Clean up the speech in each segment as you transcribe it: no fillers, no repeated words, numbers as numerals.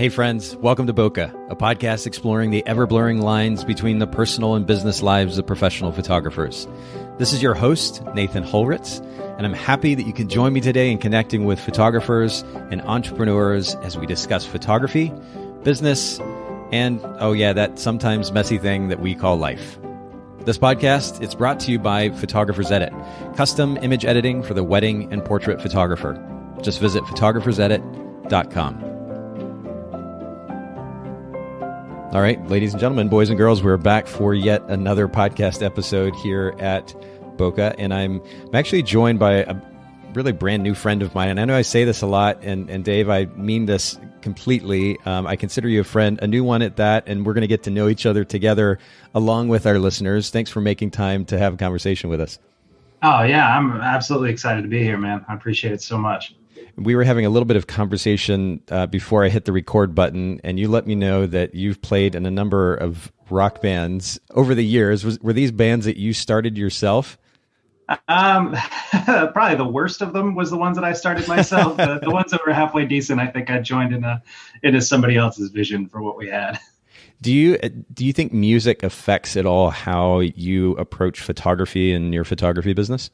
Hey friends, welcome to Bokeh, a podcast exploring the ever-blurring lines between the personal and business lives of professional photographers. This is your host, Nathan Holritz, and I'm happy that you can join me today in connecting with photographers and entrepreneurs as we discuss photography, business, and, oh yeah, that sometimes messy thing that we call life. This podcast, it's brought to you by Photographers Edit, custom image editing for the wedding and portrait photographer. Just visit photographersedit.com. All right, ladies and gentlemen, boys and girls, we're back for yet another podcast episode here at Bokeh, and I'm actually joined by a really brand new friend of mine. And I know I say this a lot, and Dave, I mean this completely. I consider you a friend, a new one at that, and we're going to get to know each other together along with our listeners. Thanks for making time to have a conversation with us. Oh, yeah, I'm absolutely excited to be here, man. I appreciate it so much. We were having a little bit of conversation before I hit the record button, and you let me know that you've played in a number of rock bands over the years. Were these bands that you started yourself? Probably the worst of them was the ones that I started myself. The ones that were halfway decent, I think I joined into somebody else's vision for what we had. Do you think music affects at all how you approach photography and your photography business?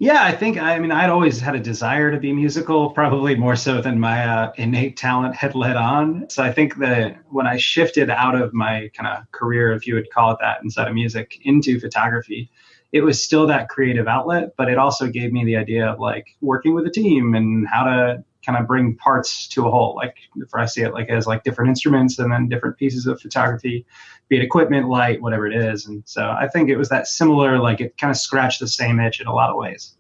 Yeah, I'd always had a desire to be musical, probably more so than my innate talent had led on. So I think that when I shifted out of my kind of career, if you would call it that, inside of music into photography, it was still that creative outlet, but it also gave me the idea of like working with a team and how to kind of bring parts to a whole. Like if I see it like as like different instruments and then different pieces of photography, be it equipment, light, whatever it is. And so I think it was that similar, like it kind of scratched the same itch in a lot of ways.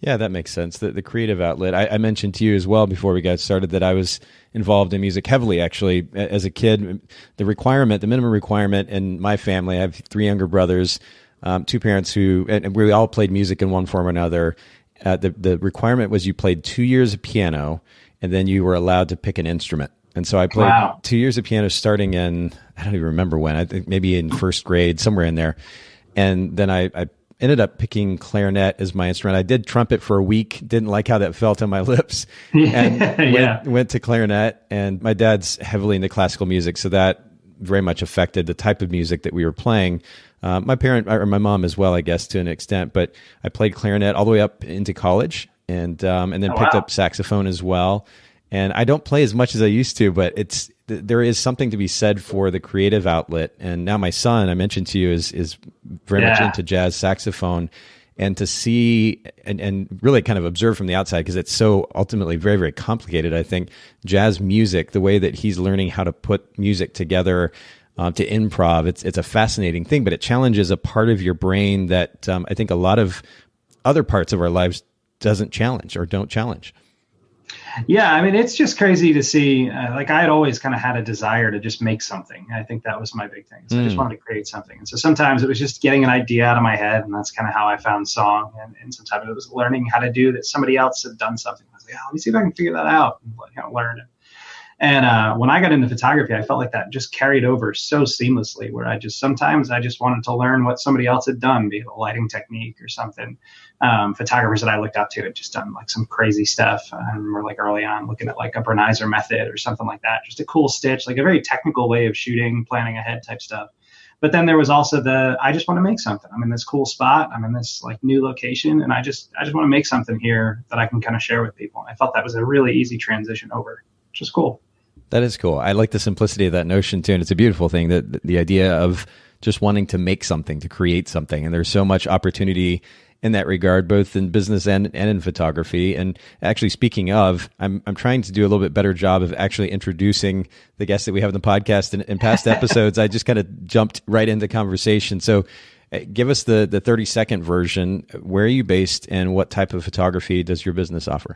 Yeah, that makes sense. The creative outlet. I mentioned to you as well before we got started that I was involved in music heavily, actually, as a kid. The minimum requirement in my family, I have three younger brothers, two parents and we all played music in one form or another. The requirement was you played 2 years of piano and then you were allowed to pick an instrument. And so I played 2 years of piano starting in, I don't even remember when, I think maybe in first grade, somewhere in there. And then I ended up picking clarinet as my instrument. I did trumpet for a week, didn't like how that felt on my lips, and went to clarinet. And my dad's heavily into classical music, so that very much affected the type of music that we were playing. My mom as well, I guess, to an extent. But I played clarinet all the way up into college, and then picked up saxophone as well. And I don't play as much as I used to, but there is something to be said for the creative outlet. And now my son, I mentioned to you, is very much into jazz saxophone. And to see and really kind of observe from the outside, because it's so ultimately very, very complicated, I think, jazz music, the way that he's learning how to put music together, to improv, it's a fascinating thing, but it challenges a part of your brain that I think a lot of other parts of our lives doesn't challenge or don't challenge. Yeah, I mean, it's just crazy to see. Like I had always kind of had a desire to just make something. I think that was my big thing. So I just wanted to create something. And so sometimes it was just getting an idea out of my head, and that's kind of how I found song. And sometimes it was learning how to do that somebody else had done something. I was like, let me see if I can figure that out and learn it. And when I got into photography, I felt like that just carried over so seamlessly, where sometimes I just wanted to learn what somebody else had done, be it a lighting technique or something. Photographers that I looked up to had just done like some crazy stuff. I remember like early on looking at like a Bernizer method or something like that, just a cool stitch, like a very technical way of shooting, planning ahead type stuff. But then there was also I just want to make something. I'm in this cool spot. I'm in this like new location, and I just want to make something here that I can kind of share with people. And I felt that was a really easy transition over, which is cool. That is cool. I like the simplicity of that notion too. And it's a beautiful thing, that the idea of just wanting to make something, to create something. And there's so much opportunity in that regard, both in business and in photography. And actually, speaking of, I'm trying to do a little bit better job of actually introducing the guests that we have in the podcast. In past episodes, I just kind of jumped right into conversation. So give us the 30-second version. Where are you based and what type of photography does your business offer?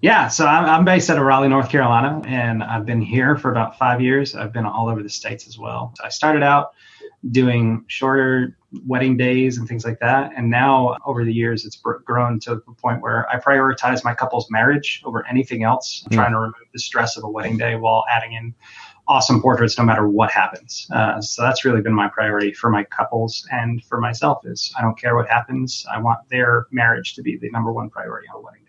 Yeah, so I'm based out of Raleigh, North Carolina, and I've been here for about 5 years. I've been all over the States as well. So I started out doing shorter wedding days and things like that. And now over the years, it's grown to the point where I prioritize my couple's marriage over anything else. I'm trying to remove the stress of a wedding day while adding in awesome portraits no matter what happens. So that's really been my priority for my couples and for myself. Is I don't care what happens. I want their marriage to be the number one priority on a wedding day.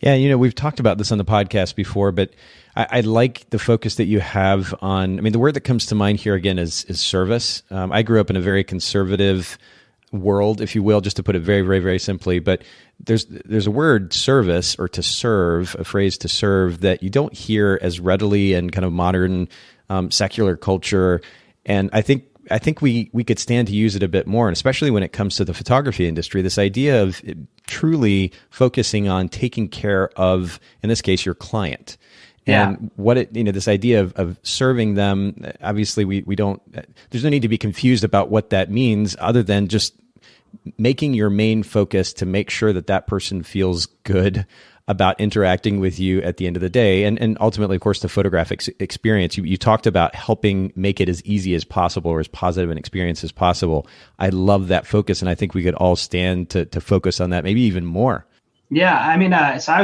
Yeah, we've talked about this on the podcast before, but I like the focus that you have on, the word that comes to mind here again is service. I grew up in a very conservative world, if you will, just to put it very, very, very simply. But there's a word, service, or to serve, a phrase to serve, that you don't hear as readily in kind of modern secular culture. And I think we could stand to use it a bit more, and especially when it comes to the photography industry, this idea of truly focusing on taking care of, in this case, your client. And this idea of serving them, obviously we don't, there's no need to be confused about what that means, other than just making your main focus to make sure that person feels good about interacting with you at the end of the day. And ultimately, of course, the photographic experience, you talked about helping make it as easy as possible, or as positive an experience as possible. I love that focus. And I think we could all stand to focus on that, maybe even more. Yeah. So I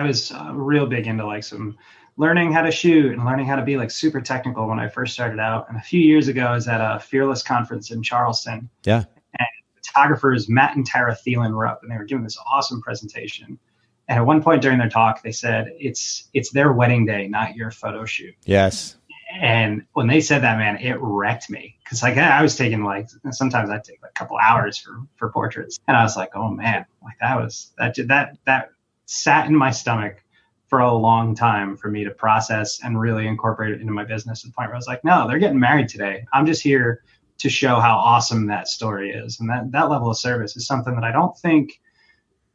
was real big into like some learning how to shoot and learning how to be like super technical when I first started out. And a few years ago, I was at a Fearless conference in Charleston. Yeah. And photographers Matt and Tara Thielen were up, and they were giving this awesome presentation. And at one point during their talk, they said, it's their wedding day, not your photo shoot. Yes. And when they said that, man, it wrecked me. Cause like I was taking sometimes I'd take like a couple hours for portraits. And I was like, oh man, like that sat in my stomach for a long time for me to process and really incorporate it into my business, to the point where I was like, no, they're getting married today. I'm just here to show how awesome that story is. And that level of service is something that I don't think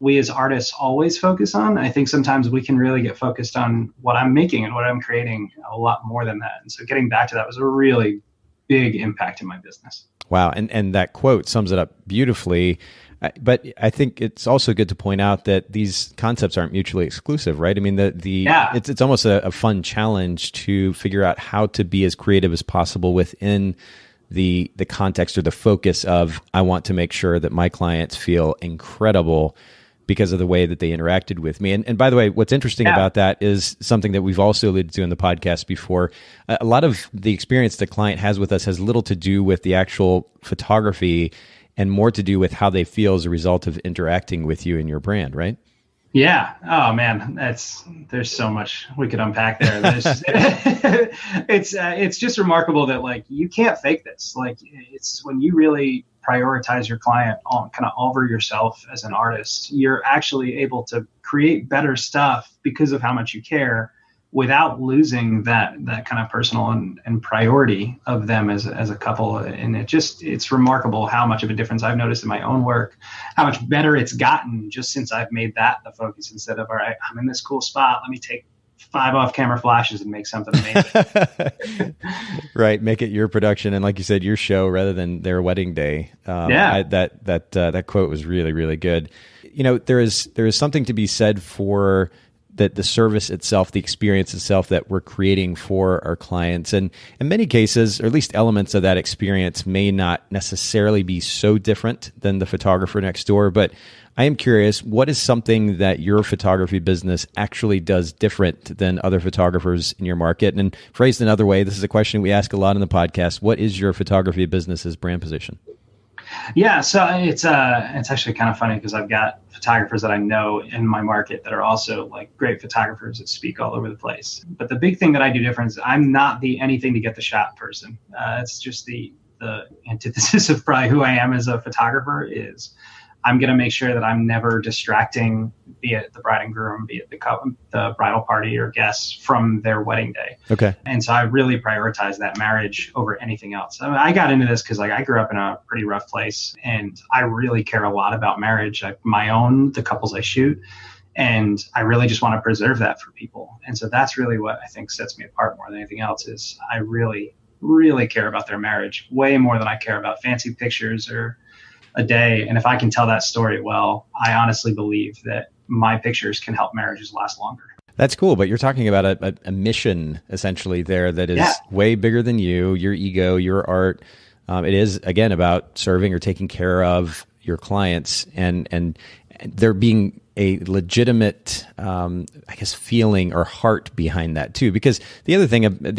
we as artists always focus on. I think sometimes we can really get focused on what I'm making and what I'm creating a lot more than that. And so getting back to that was a really big impact in my business. Wow. And that quote sums it up beautifully. But I think it's also good to point out that these concepts aren't mutually exclusive, right? I mean, it's almost a fun challenge to figure out how to be as creative as possible within the context or the focus of, I want to make sure that my clients feel incredible because of the way that they interacted with me. And by the way, what's interesting about that is something that we've also alluded to in the podcast before. A lot of the experience the client has with us has little to do with the actual photography and more to do with how they feel as a result of interacting with you and your brand, right? Yeah. Oh man, there's so much we could unpack there. It's just remarkable that like you can't fake this. Like it's when you really prioritize your client on kind of over yourself as an artist, you're actually able to create better stuff because of how much you care, without losing that kind of personal and priority of them as a couple. And it's remarkable how much of a difference I've noticed in my own work, how much better it's gotten just since I've made that the focus, instead of, all right, I'm in this cool spot, let me take 5 off-camera flashes and make something amazing. Right, make it your production, and like you said, your show rather than their wedding day. That quote was really, really good. There is something to be said for the service itself, the experience itself that we're creating for our clients. And in many cases, or at least elements of that experience, may not necessarily be so different than the photographer next door. But I am curious, what is something that your photography business actually does different than other photographers in your market? And phrased another way, this is a question we ask a lot on the podcast. What is your photography business's brand position? Yeah, so it's actually kind of funny because I've got photographers that I know in my market that are also like great photographers that speak all over the place. But the big thing that I do different is I'm not the anything to get the shot person. It's just the antithesis of probably who I am as a photographer. Is I'm going to make sure that I'm never distracting, be it the bride and groom, be it the bridal party or guests, from their wedding day. Okay. And so I really prioritize that marriage over anything else. I mean, I got into this because like I grew up in a pretty rough place, and I really care a lot about marriage, my own, the couples I shoot. And I really just want to preserve that for people. And so that's really what I think sets me apart more than anything else, is I really, really care about their marriage way more than I care about fancy pictures or a day. And if I can tell that story well, I honestly believe that my pictures can help marriages last longer. That's cool. But you're talking about a mission essentially there that is way bigger than you, your ego, your art. It is, again, about serving or taking care of your clients and there being a legitimate, I guess, feeling or heart behind that too. Because the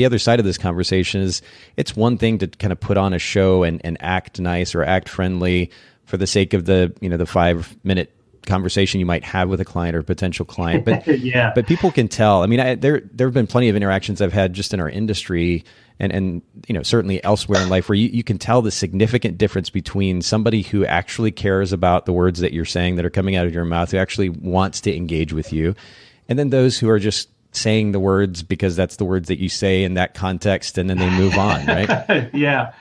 other side of this conversation is, it's one thing to kind of put on a show and act nice or act friendly for the sake of the 5-minute conversation you might have with a client or a potential client. But yeah. but people can tell. I mean, there have been plenty of interactions I've had just in our industry and certainly elsewhere in life where you can tell the significant difference between somebody who actually cares about the words that you're saying that are coming out of your mouth, who actually wants to engage with you, and then those who are just saying the words because that's the words that you say in that context, and then they move on, right? Yeah.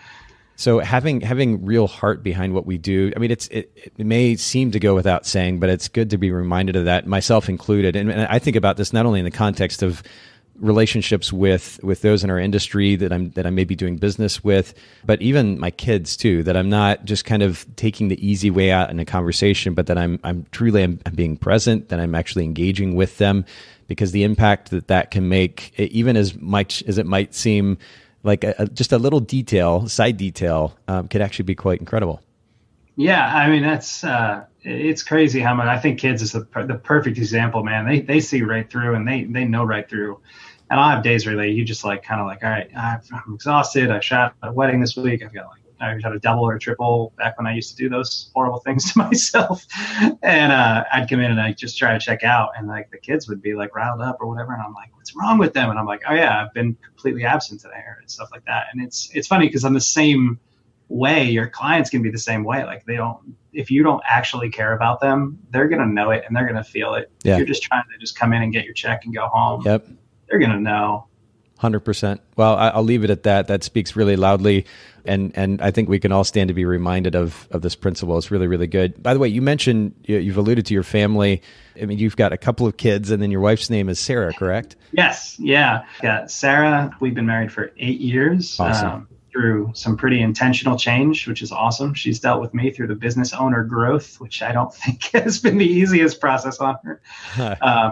So having real heart behind what we do, I mean, it may seem to go without saying, but it's good to be reminded of that, myself included. And I think about this not only in the context of relationships with those in our industry that I may be doing business with, but even my kids too, that I'm not just kind of taking the easy way out in a conversation, but that I'm truly being present, that I'm actually engaging with them, because the impact that can make, even as much as it might seem like just a little side detail, could actually be quite incredible. Yeah, I mean, that's it's crazy how much. I think kids is the perfect example, man. They see right through, and they know right through. And I'll have days where you just kind of all right, I'm exhausted. I shot at a wedding this week. I shot a double or a triple back when I used to do those horrible things to myself. And I'd come in and I just try to check out, and the kids would be riled up or whatever. And I'm like, what's wrong with them? And I'm like, oh yeah, I've been completely absent today and stuff like that. And it's funny because I'm the same way. Your clients can be the same way. If you don't actually care about them, they're going to know it and they're going to feel it. Yeah. If you're just trying to just come in and get your check and go home. Yep. They're going to know. 100%. Well, I'll leave it at that. That speaks really loudly. And I think we can all stand to be reminded of this principle. It's really, really good. By the way, you mentioned, you've alluded to your family. I mean, you've got a couple of kids, and then your wife's name is Sarah, correct? Yes. Yeah. Yeah. Sarah, we've been married for 8 years. Awesome. Through some pretty intentional change, which is awesome. She's dealt with me through the business owner growth, which I don't think has been the easiest process on her.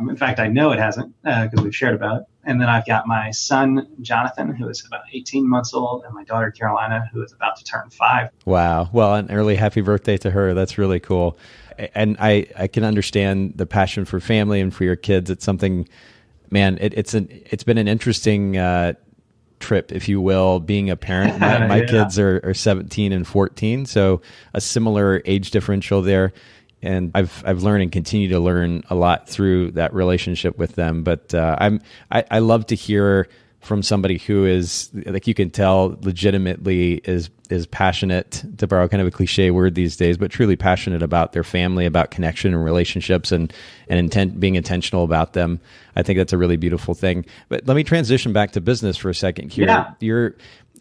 In fact, I know it hasn't because we've shared about it. And then I've got my son, Jonathan, who is about 18 months old, and my daughter, Carolina, who is about to turn 5. Wow. Well, an early happy birthday to her. That's really cool. And I can understand the passion for family and for your kids. It's something, man, it's been an interesting trip, if you will, being a parent. My kids are 17 and 14, so a similar age differential there. And I've learned and continue to learn a lot through that relationship with them. But I love to hear from somebody who is, you can tell, legitimately is passionate, to borrow kind of a cliche word these days, but truly passionate about their family, about connection and relationships, and being intentional about them. I think that's a really beautiful thing. But let me transition back to business for a second here. Yeah.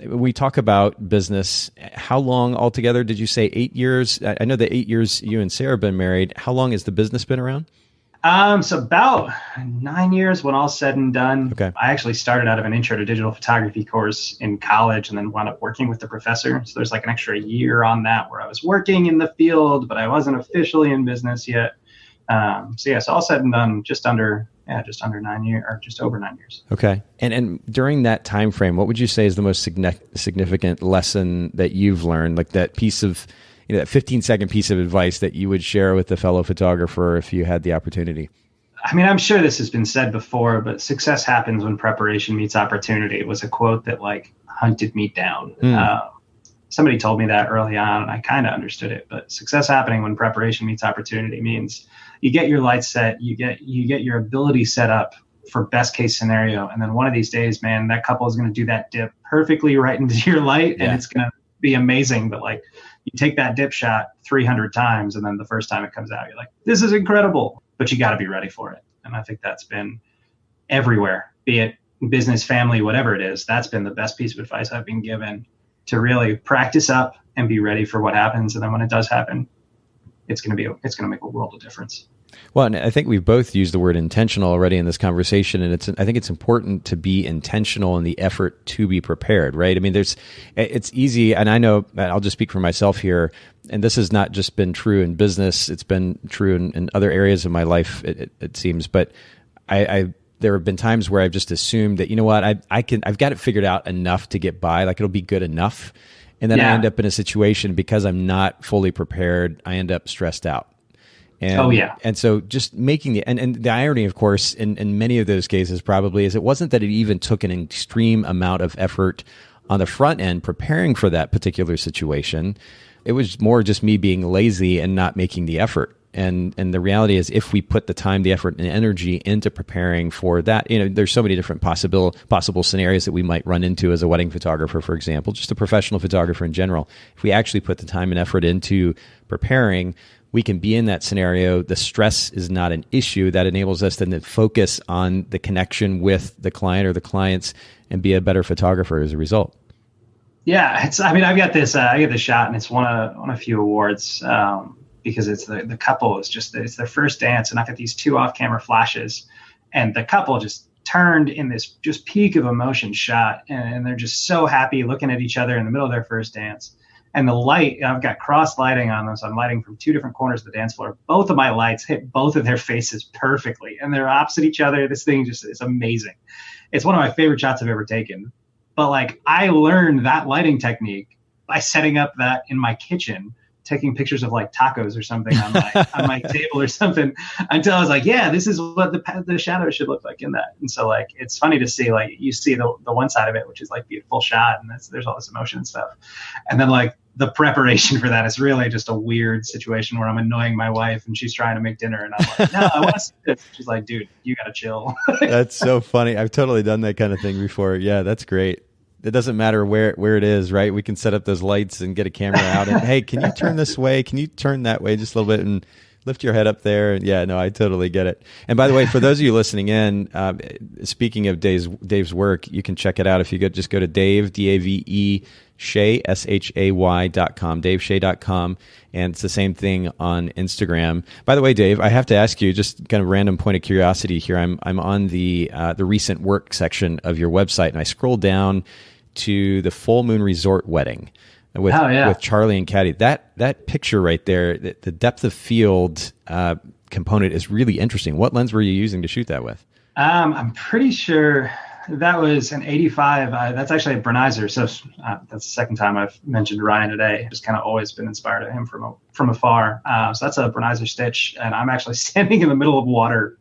We talk about business. How long altogether did you say? 8 years? I know the 8 years you and Sarah have been married. How long has the business been around? So about 9 years when all's said and done. Okay. I actually started out of an intro to digital photography course in college and then wound up working with the professor. So there's an extra year on that where I was working in the field, but I wasn't officially in business yet. So all said and done, just under 9 years, or just over 9 years. Okay. And during that time frame, what would you say is the most significant lesson that you've learned, like that piece of, that 15-second piece of advice that you would share with a fellow photographer if you had the opportunity? I mean, I'm sure this has been said before, but success happens when preparation meets opportunity. It was a quote that hunted me down. Somebody told me that early on, and I kind of understood it. But success happening when preparation meets opportunity means you get your lights set, you get your ability set up for best case scenario, and then one of these days, man, that couple is going to do that dip perfectly right into your light, and it's going to be amazing. But you take that dip shot 300 times, and then the first time it comes out, you're like, this is incredible. But you got to be ready for it, and I think that's been everywhere, be it business, family, whatever it is. That's been the best piece of advice I've been given, to really practice up and be ready for what happens. And then when it does happen, it's going to make a world of difference. Well, and I think we've both used the word intentional already in this conversation, and I think it's important to be intentional in the effort to be prepared, right? I mean, it's easy, and I know, I'll just speak for myself here, and this has not just been true in business, it's been true in other areas of my life, it seems, but there have been times where I've just assumed that, you know what, I've got it figured out enough to get by, it'll be good enough. And then I end up in a situation, because I'm not fully prepared, I end up stressed out. And, and so just making and the irony, of course, in many of those cases probably is it wasn't that it even took an extreme amount of effort on the front end preparing for that particular situation. It was more just me being lazy and not making the effort. And the reality is, if we put the time, the effort, and energy into preparing for that, there's so many different possible scenarios that we might run into as a wedding photographer, for example, just a professional photographer in general. If we actually put the time and effort into preparing, we can be in that scenario. The stress is not an issue. That enables us then to focus on the connection with the client or the clients and be a better photographer as a result. Yeah, I've got this. I get this shot, and it's won a few awards because it's the couple is it's their first dance, and I got these two off-camera flashes, and the couple just turned in this just peak of emotion shot, and they're just so happy looking at each other in the middle of their first dance. And the light, I've got cross lighting on them, so I'm lighting from two different corners of the dance floor. Both of my lights hit both of their faces perfectly, and they're opposite each other. This thing just is amazing. It's one of my favorite shots I've ever taken. But like, I learned that lighting technique by setting up that in my kitchen, taking pictures of like tacos or something on my table or something, until I was like, yeah, this is what the shadow should look like in that. And so like, it's funny to see, like, you see the one side of it, which is like the full shot, and there's all this emotion and stuff. And then like the preparation for that is really just a weird situation where I'm annoying my wife and she's trying to make dinner, and I'm like, no, I want to see this. She's like, dude, you got to chill. That's so funny. I've totally done that kind of thing before. Yeah, that's great. It doesn't matter where it is, right? We can set up those lights and get a camera out and, hey, can you turn this way? Can you turn that way just a little bit and lift your head up there? And yeah, no, I totally get it. And by the way, for those of you listening in, speaking of Dave's work, you can check it out if you just go to Dave, D-A-V-E, Shay, SHAY.com, DaveShay.com. And it's the same thing on Instagram. By the way, Dave, I have to ask you, just kind of random point of curiosity here. I'm on the recent work section of your website, and I scroll down to the Full Moon Resort wedding with Charlie and Caddy. That picture right there, the depth of field component is really interesting. What lens were you using to shoot that with? I'm pretty sure that was an 85. That's actually a Brenizer. So that's the second time I've mentioned Ryan today. Just kind of always been inspired by him from afar. So that's a Brenizer stitch, and I'm actually standing in the middle of water,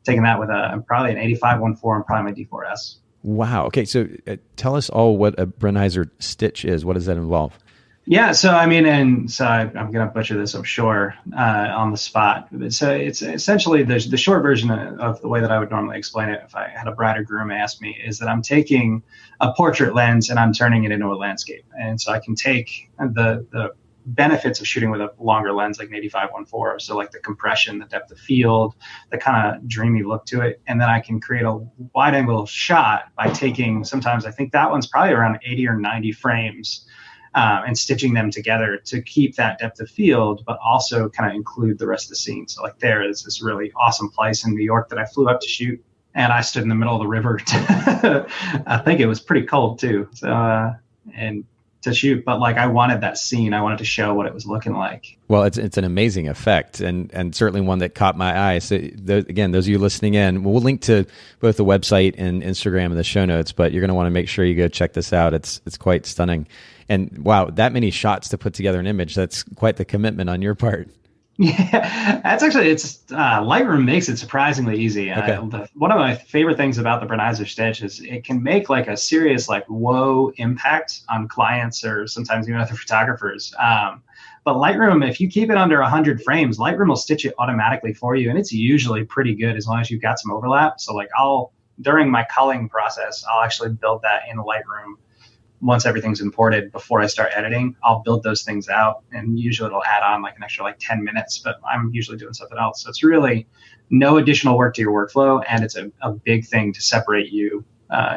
taking that with probably an 85-1.4 and probably my D4S. Wow. Okay. So tell us all what a Brenizer stitch is. What does that involve? Yeah. So, I'm going to butcher this, I'm sure, on the spot. So it's essentially the short version of the way that I would normally explain it if I had a bride or groom ask me is that I'm taking a portrait lens and I'm turning it into a landscape. And so I can take the benefits of shooting with a longer lens like an 85-1.4, so like the compression, the depth of field, the kind of dreamy look to it, and then I can create a wide angle shot by taking, sometimes I think that one's probably around 80 or 90 frames, and stitching them together to keep that depth of field, but also kind of include the rest of the scene. So like there is this really awesome place in New York that I flew up to shoot, and I stood in the middle of the river. I think it was pretty cold too. So and to shoot, but like I wanted that scene. I wanted to show what it was looking like. Well, it's an amazing effect, and certainly one that caught my eye. So again, those of you listening in, we'll link to both the website and Instagram in the show notes, but you're going to want to make sure you go check this out. It's quite stunning. And wow, that many shots to put together an image, that's quite the commitment on your part. Yeah, that's actually, Lightroom makes it surprisingly easy. Okay. One of my favorite things about the Brenizer stitch is it can make like a serious like low impact on clients or sometimes even other photographers. But Lightroom, if you keep it under 100 frames, Lightroom will stitch it automatically for you. And it's usually pretty good as long as you've got some overlap. So like during my culling process, I'll actually build that in Lightroom. Once everything's imported, before I start editing, I'll build those things out, and usually it'll add on like an extra like 10 minutes, but I'm usually doing something else. So it's really no additional work to your workflow, and it's a big thing to separate you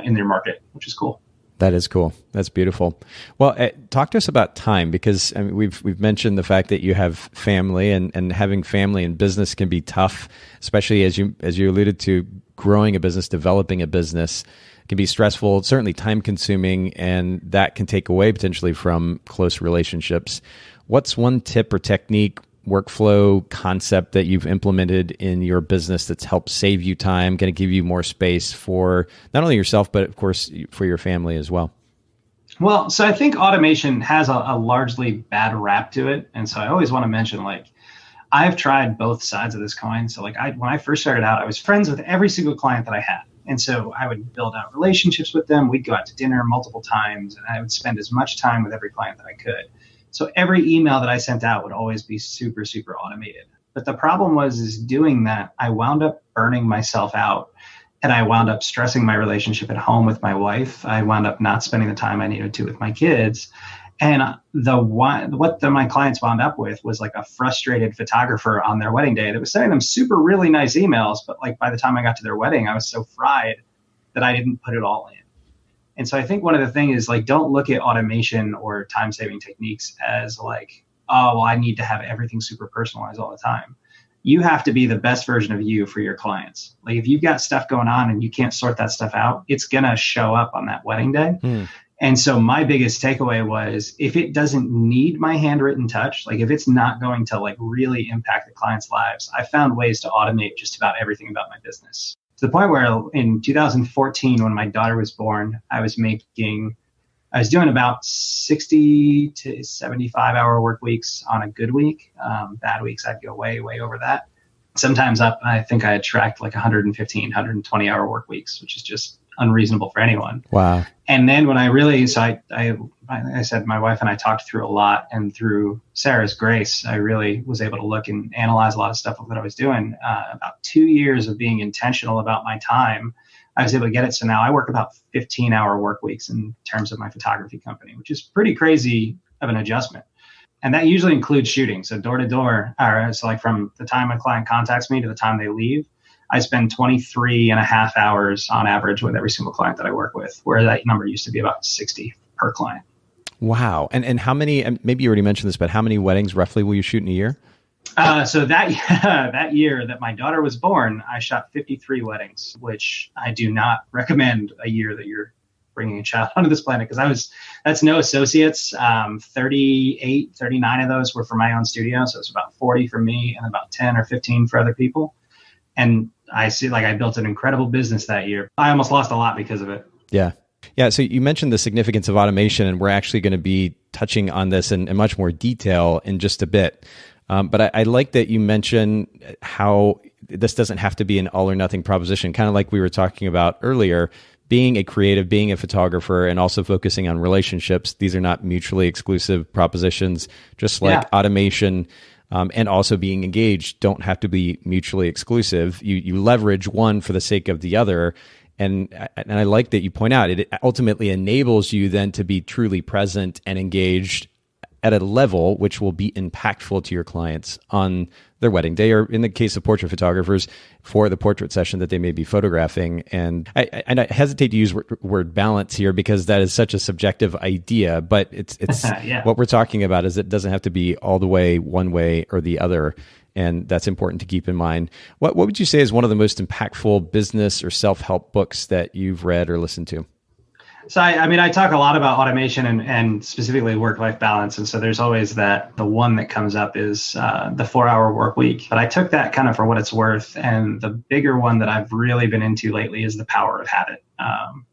in your market, which is cool. That is cool. That's beautiful. Well, talk to us about time, because I mean, we've mentioned the fact that you have family, and having family and business can be tough, especially as you alluded to, growing a business, developing a business. Can be stressful, certainly time consuming, and that can take away potentially from close relationships. What's one tip or technique, workflow concept that you've implemented in your business that's helped save you time, going to give you more space for not only yourself, but of course for your family as well? Well, so I think automation has a largely bad rap to it. And so I always want to mention, like, I've tried both sides of this coin. So like when I first started out, I was friends with every single client that I had. And so I would build out relationships with them. We'd go out to dinner multiple times, and I would spend as much time with every client that I could. So every email that I sent out would always be super, super automated. But the problem is doing that, I wound up burning myself out. And I wound up stressing my relationship at home with my wife. I wound up not spending the time I needed to with my kids. And my clients wound up with was like a frustrated photographer on their wedding day that was sending them super really nice emails. But like by the time I got to their wedding, I was so fried that I didn't put it all in. And so I think one of the things is like, don't look at automation or time saving techniques as like, oh, well, I need to have everything super personalized all the time. You have to be the best version of you for your clients. Like if you've got stuff going on and you can't sort that stuff out, it's going to show up on that wedding day. And so my biggest takeaway was if it doesn't need my handwritten touch, like if it's not going to like really impact the client's lives, I found ways to automate just about everything about my business. To the point where in 2014, when my daughter was born, I was doing about 60 to 75 hour work weeks on a good week. Bad weeks, I'd go way, way over that. Sometimes I think I had tracked like 115, 120 hour work weeks, which is just unreasonable for anyone. Wow. And then when I said, my wife and I talked through a lot, and through Sarah's grace, I really was able to look and analyze a lot of stuff that I was doing. About 2 years of being intentional about my time, I was able to get it. So now I work about 15-hour work weeks in terms of my photography company, which is pretty crazy of an adjustment. And that usually includes shooting. So door to door, so like from the time a client contacts me to the time they leave, I spend 23 and a half hours on average with every single client that I work with, where that number used to be about 60 per client. Wow. And how many, maybe you already mentioned this, but how many weddings roughly will you shoot in a year? So that year that my daughter was born, I shot 53 weddings, which I do not recommend a year that you're bringing a child onto this planet, because that's no associates. 38, 39 of those were for my own studio. So it's about 40 for me and about 10 or 15 for other people. And I see like I built an incredible business that year. I almost lost a lot because of it. Yeah. Yeah. So you mentioned the significance of automation, and we're actually going to be touching on this in much more detail in just a bit. But I like that you mentioned how this doesn't have to be an all or nothing proposition, kind of like we were talking about earlier. Being a creative, being a photographer, and also focusing on relationships. These are not mutually exclusive propositions, just like automation and also being engaged don't have to be mutually exclusive. You leverage one for the sake of the other. And I like that you point out it ultimately enables you then to be truly present and engaged at a level which will be impactful to your clients on their wedding day, or in the case of portrait photographers, for the portrait session that they may be photographing. And I hesitate to use word balance here because that is such a subjective idea, but it's what we're talking about is it doesn't have to be all the way one way or the other. And that's important to keep in mind. What would you say is one of the most impactful business or self-help books that you've read or listened to? So, I talk a lot about automation and specifically work-life balance. And so there's always the one that comes up is the 4-hour work week. But I took that kind of for what it's worth. And the bigger one that I've really been into lately is the power of habit.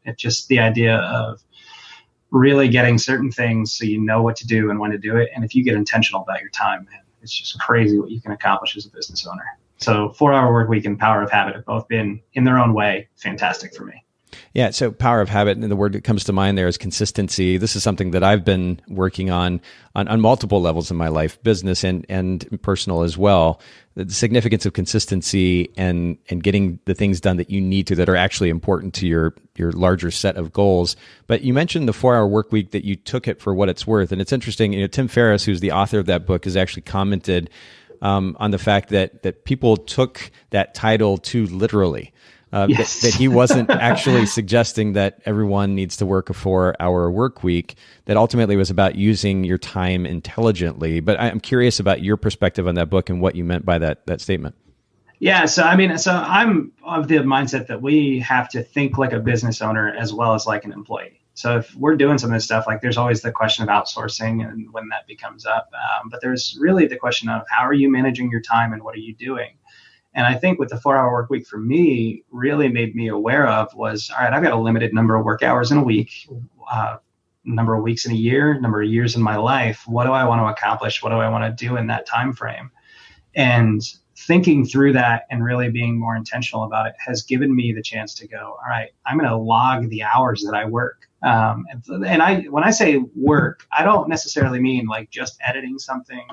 It's just the idea of really getting certain things so you know what to do and when to do it. And if you get intentional about your time, man, it's just crazy what you can accomplish as a business owner. So 4-hour work week and power of habit have both been, in their own way, fantastic for me. Yeah. So power of habit, and the word that comes to mind there is consistency. This is something that I've been working on multiple levels in my life, business and personal as well. The significance of consistency and getting the things done that you need to, that are actually important to your larger set of goals. But you mentioned the 4-hour work week, that you took it for what it's worth. And it's interesting, Tim Ferriss, who's the author of that book, has actually commented on the fact that people took that title too literally. That he wasn't actually suggesting that everyone needs to work a 4-hour work week, that ultimately was about using your time intelligently. But I'm curious about your perspective on that book and what you meant by that statement. Yeah. So I'm of the mindset that we have to think like a business owner as well as like an employee. So if we're doing some of this stuff, like there's always the question of outsourcing and when that becomes up. But there's really the question of how are you managing your time and what are you doing? And I think what the 4-hour work week for me really made me aware of was, all right, I've got a limited number of work hours in a week, number of weeks in a year, number of years in my life. What do I want to accomplish? What do I want to do in that time frame? And thinking through that and really being more intentional about it has given me the chance to go, all right, I'm going to log the hours that I work. When I say work, I don't necessarily mean like just editing something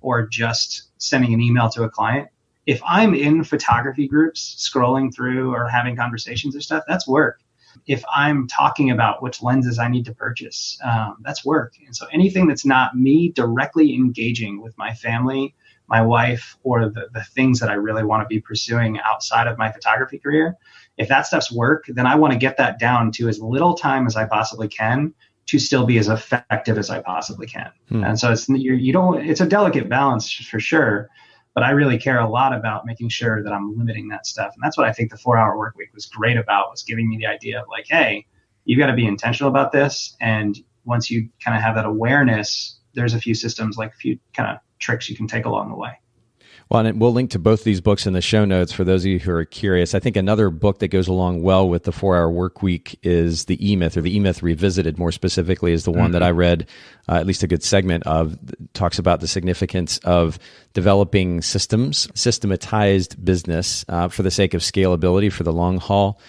or just sending an email to a client. If I'm in photography groups, scrolling through or having conversations or stuff, that's work. If I'm talking about which lenses I need to purchase, that's work. And so anything that's not me directly engaging with my family, my wife, or the things that I really want to be pursuing outside of my photography career, if that stuff's work, then I want to get that down to as little time as I possibly can to still be as effective as I possibly can. And so it's a delicate balance for sure, but I really care a lot about making sure that I'm limiting that stuff. And that's what I think the 4-hour work week was great about, was giving me the idea of like, hey, you got to be intentional about this. And once you kind of have that awareness, there's a few systems, like a few kind of tricks you can take along the way. Well, and we'll link to both these books in the show notes for those of you who are curious. I think another book that goes along well with the 4-hour work week is The E-Myth, or The E-Myth Revisited more specifically, is the one that I read, at least a good segment of. Talks about the significance of developing systems, systematized business for the sake of scalability for the long haul.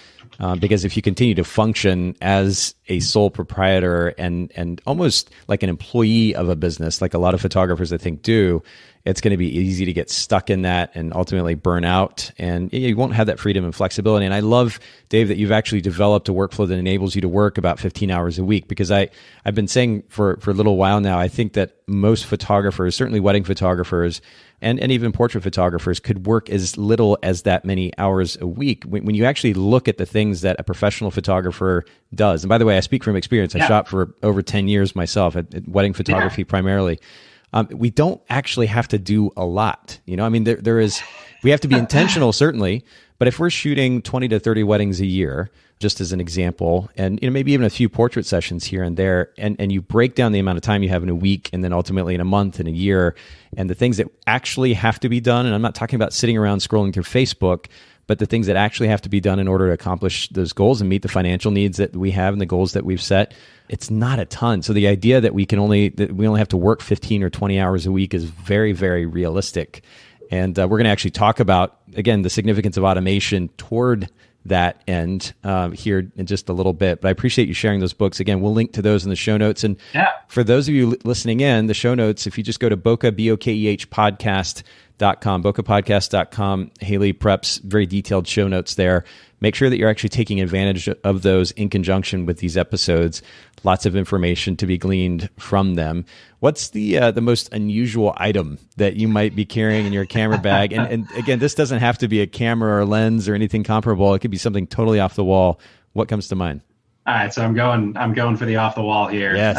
Because if you continue to function as a sole proprietor and almost like an employee of a business, like a lot of photographers I think do, it's going to be easy to get stuck in that and ultimately burn out, and you won't have that freedom and flexibility. And I love, Dave, that you've actually developed a workflow that enables you to work about 15 hours a week, because I've been saying for a little while now, I think that most photographers, certainly wedding photographers and even portrait photographers, could work as little as that many hours a week. When you actually look at the things that a professional photographer does, and by the way, I speak from experience. I shot for over 10 years myself at wedding photography primarily. We don't actually have to do a lot. I mean, we have to be intentional, certainly, but if we're shooting 20 to 30 weddings a year, just as an example, and maybe even a few portrait sessions here and there, and you break down the amount of time you have in a week and then ultimately in a month and a year, and the things that actually have to be done, and I'm not talking about sitting around scrolling through Facebook, but the things that actually have to be done in order to accomplish those goals and meet the financial needs that we have and the goals that we've set, it's not a ton. So the idea that we only have to work 15 or 20 hours a week is very, very realistic. And we're going to actually talk about, again, the significance of automation toward that end here in just a little bit. But I appreciate you sharing those books. Again, we'll link to those in the show notes. And for those of you listening in, the show notes, if you just go to Bokeh, Bokeh podcast.com, bokehpodcast.com, Haley preps very detailed show notes there. Make sure that you're actually taking advantage of those in conjunction with these episodes. Lots of information to be gleaned from them. What's the most unusual item that you might be carrying in your camera bag? And again, this doesn't have to be a camera or lens or anything comparable. It could be something totally off the wall. What comes to mind? All right, so I'm going for the off the wall here. Yes.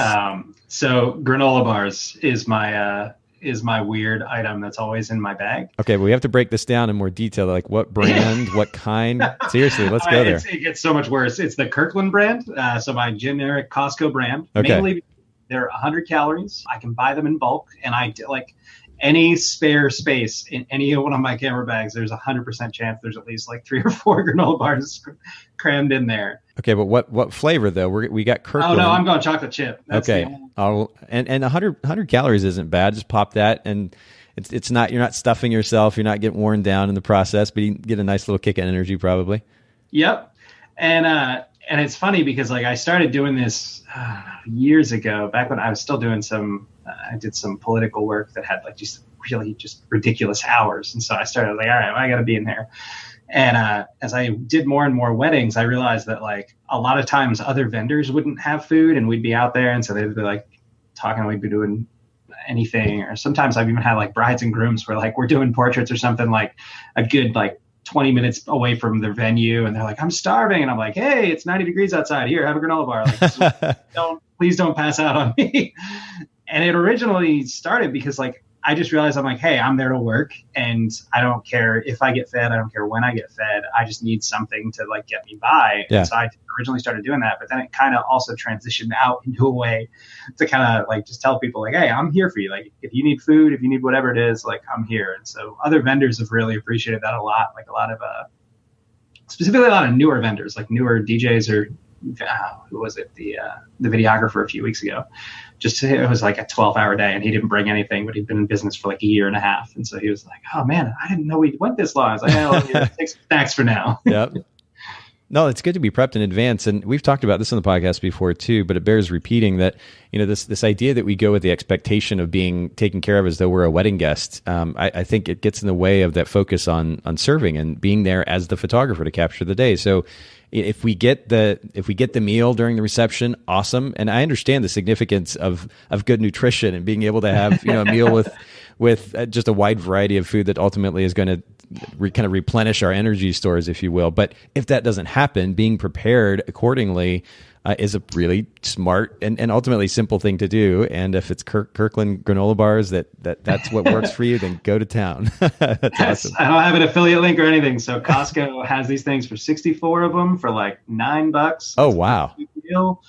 So granola bars is my weird item that's always in my bag. Okay, well, we have to break this down in more detail. Like what brand, what kind? Seriously, let's go there. It gets so much worse. It's the Kirkland brand, so my generic Costco brand. Okay. Mainly, they're 100 calories. I can buy them in bulk, and I like any spare space in any one of my camera bags. There's 100% chance there's at least like 3 or 4 granola bars crammed in there. Okay, but what flavor though? We got Kirkland. Oh no, I'm going chocolate chip. That's okay. And 100 calories isn't bad. Just pop that, and it's not, you're not stuffing yourself. You're not getting worn down in the process, but you can get a nice little kick of energy probably. Yep. And it's funny because like I started doing this years ago, back when I was still doing I did some political work that had like just really just ridiculous hours. And so I started like, all right, well, I got to be in there. And as I did more and more weddings, I realized that like a lot of times other vendors wouldn't have food and we'd be out there. And so they'd be like talking, we'd be doing anything. Or sometimes I've even had like brides and grooms where like we're doing portraits or something like a good like 20 minutes away from their venue. And they're like, I'm starving. And I'm like, hey, it's 90 degrees outside. Here, have a granola bar. Like, please don't pass out on me. And it originally started because like, I just realized I'm like, hey, I'm there to work and I don't care if I get fed. I don't care when I get fed. I just need something to like get me by. Yeah. And so I originally started doing that, but then it kind of also transitioned out into a way to kind of like just tell people like, hey, I'm here for you. Like if you need food, if you need whatever it is, like I'm here. And so other vendors have really appreciated that a lot. Like a lot of, specifically a lot of newer vendors, like newer DJs or who was it? The videographer a few weeks ago. Just it was like a 12-hour day and he didn't bring anything, but he'd been in business for like a year and a half. And so he was like, oh man, I didn't know we went this long. I was like, oh, take some snacks for now. Yep. No, it's good to be prepped in advance. And we've talked about this on the podcast before too, but it bears repeating that, this idea that we go with the expectation of being taken care of as though we're a wedding guest. I think it gets in the way of that focus on serving and being there as the photographer to capture the day. So if we get the meal during the reception, awesome. And I understand the significance of good nutrition and being able to have, a meal with just a wide variety of food that ultimately is going to kind of replenish our energy stores, if you will. But if that doesn't happen, being prepared accordingly is a really smart and ultimately simple thing to do. And if it's Kirkland granola bars that's what works for you, then go to town. That's awesome. I don't have an affiliate link or anything. So Costco has these things for 64 of them for like $9. Oh, wow. Deal.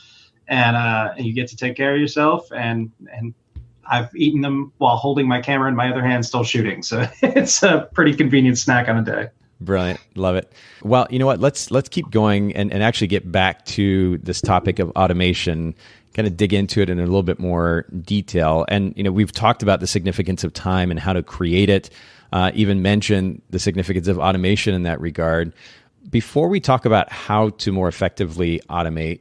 And you get to take care of yourself. And I've eaten them while holding my camera in my other hand, still shooting. So it's a pretty convenient snack on a day. Brilliant. Love it. Well, you know what? Let's keep going and actually get back to this topic of automation, kind of dig into it in a little bit more detail. And, we've talked about the significance of time and how to create it, even mentioned the significance of automation in that regard. Before we talk about how to more effectively automate,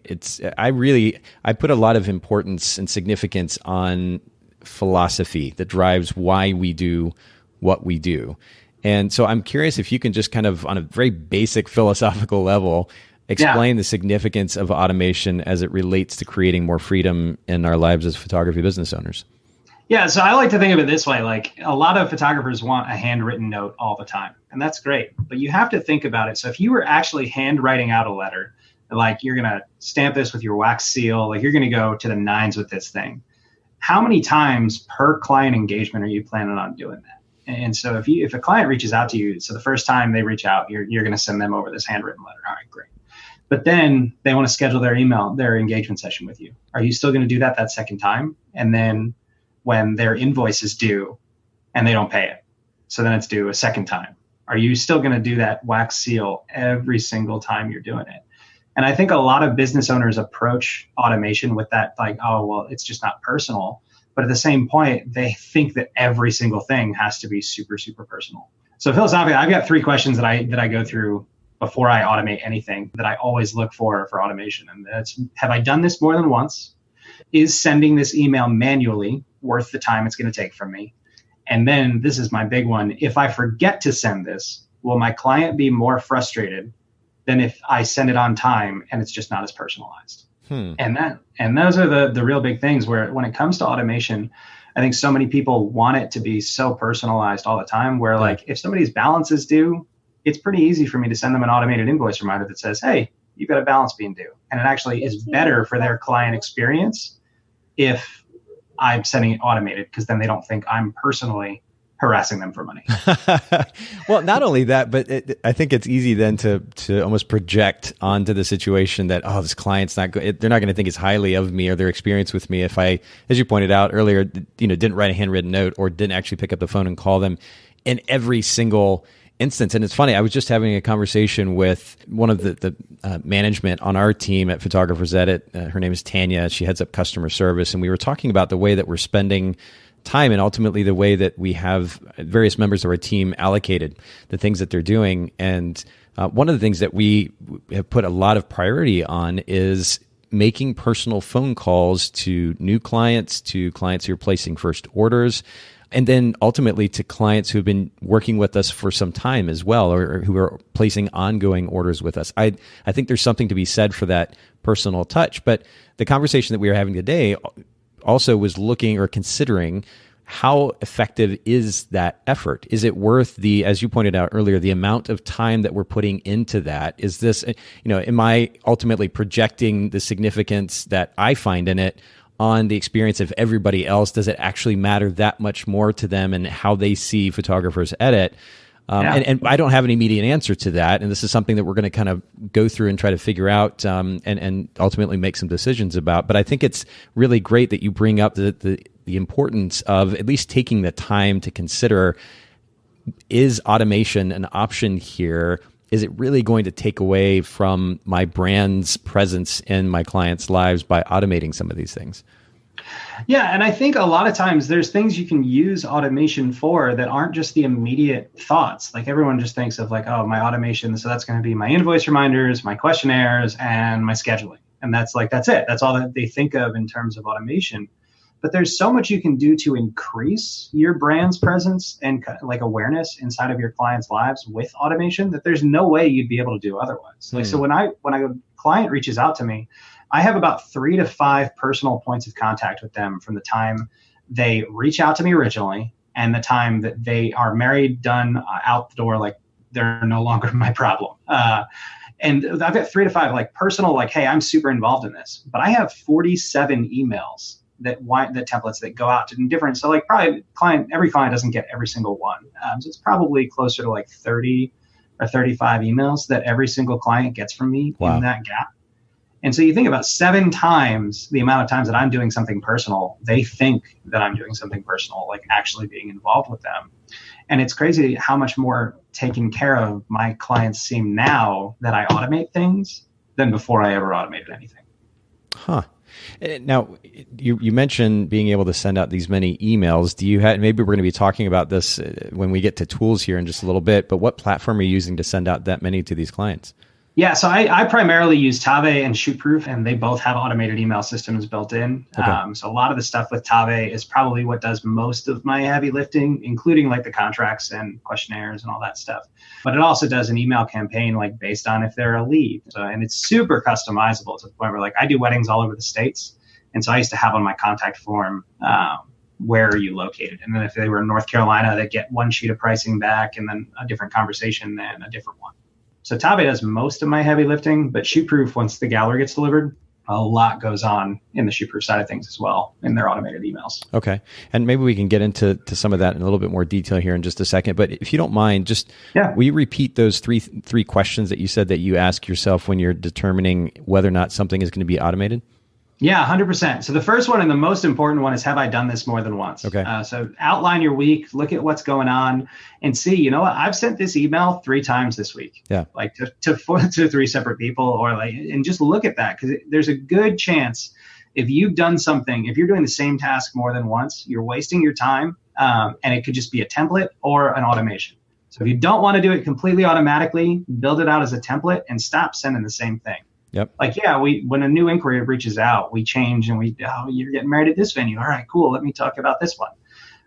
I put a lot of importance and significance on philosophy that drives why we do what we do. And so I'm curious if you can just kind of, on a very basic philosophical level, explain the significance of automation as it relates to creating more freedom in our lives as photography business owners. Yeah, so I like to think of it this way. Like, a lot of photographers want a handwritten note all the time, and that's great. But you have to think about it. So if you were actually handwriting out a letter, like you're going to stamp this with your wax seal, like you're going to go to the nines with this thing, how many times per client engagement are you planning on doing that? And so if a client reaches out to you, so the first time they reach out, you're going to send them over this handwritten letter. All right, great. But then they want to schedule their engagement session with you. Are you still going to do that second time? And then when their invoice is due and they don't pay it, so then it's due a second time, are you still going to do that wax seal every single time you're doing it? And I think a lot of business owners approach automation with that, like, oh, well, it's just not personal. But at the same point, they think that every single thing has to be super, super personal. So philosophically, I've got 3 questions that I go through before I automate anything that I always look for automation. And that's, have I done this more than once? Is sending this email manually worth the time it's going to take from me? And then this is my big one. If I forget to send this, will my client be more frustrated than if I send it on time and it's just not as personalized? And those are the real big things where when it comes to automation, I think so many people want it to be so personalized all the time where like if somebody's balance is due, it's pretty easy for me to send them an automated invoice reminder that says, hey, you've got a balance being due. And it actually is better for their client experience if I'm sending it automated, because then they don't think I'm personally harassing them for money. Well, not only that, but I think it's easy then to almost project onto the situation that, oh, this client's not good. They're not going to think as highly of me or their experience with me if I, as you pointed out earlier, didn't write a handwritten note or didn't actually pick up the phone and call them in every single instance. And it's funny, I was just having a conversation with one of the management on our team at Photographers Edit. Her name is Tanya. She heads up customer service. And we were talking about the way that we're spending time and ultimately the way that we have various members of our team allocated the things that they're doing. And one of the things that we have put a lot of priority on is making personal phone calls to new clients, to clients who are placing first orders, and then ultimately to clients who have been working with us for some time as well, or who are placing ongoing orders with us. I think there's something to be said for that personal touch. But the conversation that we are having today also was looking or considering how effective is that effort? Is it worth the, as you pointed out earlier, the amount of time that we're putting into that? Is this, am I ultimately projecting the significance that I find in it on the experience of everybody else? Does it actually matter that much more to them and how they see Photographers Edit? And I don't have an immediate answer to that. And this is something that we're going to kind of go through and try to figure out and ultimately make some decisions about. But I think it's really great that you bring up the importance of at least taking the time to consider, is automation an option here? Is it really going to take away from my brand's presence in my clients' lives by automating some of these things? Yeah. And I think a lot of times there's things you can use automation for that aren't just the immediate thoughts. Like everyone just thinks of like, oh, my automation. So that's going to be my invoice reminders, my questionnaires, and my scheduling. And that's it. That's all that they think of in terms of automation. But there's so much you can do to increase your brand's presence and like awareness inside of your clients' lives with automation that there's no way you'd be able to do otherwise. Like, so when a client reaches out to me, I have about 3 to 5 personal points of contact with them from the time they reach out to me originally and the time that they are married, done, out the door, like they're no longer my problem. And I've got 3 to 5 like personal, like, hey, I'm super involved in this, but I have 47 emails that templates that go out to different. So like probably every client doesn't get every single one. So it's probably closer to like 30 or 35 emails that every single client gets from me in that gap. And so you think about 7 times the amount of times that I'm doing something personal, they think that I'm doing something personal, like actually being involved with them. And it's crazy how much more taken care of my clients seem now that I automate things than before I ever automated anything. Huh. Now, you mentioned being able to send out these many emails. Do you have, maybe we're going to be talking about this when we get to tools here in just a little bit, but what platform are you using to send out that many to these clients? Yeah, so I primarily use Tave and Shootproof, and they both have automated email systems built in. Okay. So a lot of the stuff with Tave is probably what does most of my heavy lifting, including like the contracts and questionnaires and all that stuff. But it also does an email campaign like based on if they're a lead. And it's super customizable to the point where like I do weddings all over the States. And so I used to have on my contact form, where are you located? And then if they were in North Carolina, they get one sheet of pricing back and then a different conversation, then a different one. So Tave does most of my heavy lifting, but Shootproof, once the gallery gets delivered, a lot goes on in the Shootproof side of things as well in their automated emails. Okay. And maybe we can get into some of that in a little bit more detail here in just a second. But if you don't mind, will you repeat those three questions that you said that you ask yourself when you're determining whether or not something is going to be automated? Yeah, 100%. So the first one and the most important one is, have I done this more than once? Okay. So outline your week, look at what's going on and see, you know what, I've sent this email 3 times this week. Yeah. Like to 3 separate people, or like, and just look at that, because there's a good chance if you've done something, if you're doing the same task more than once, you're wasting your time. And it could just be a template or an automation. So if you don't want to do it completely automatically, build it out as a template and stop sending the same thing. Yep. Like, yeah, when a new inquiry reaches out, we change and you're getting married at this venue. All right, cool. Let me talk about this one.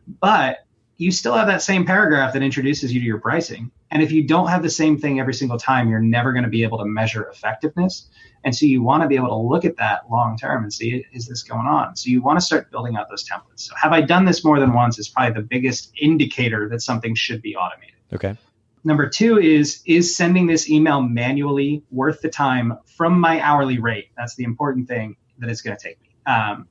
But you still have that same paragraph that introduces you to your pricing. And if you don't have the same thing every single time, you're never going to be able to measure effectiveness. And so you want to be able to look at that long term and see, is this going on? So you want to start building out those templates. So have I done this more than once is probably the biggest indicator that something should be automated. Okay. Number 2 is sending this email manually worth the time from my hourly rate? That's the important thing that it's going to take me.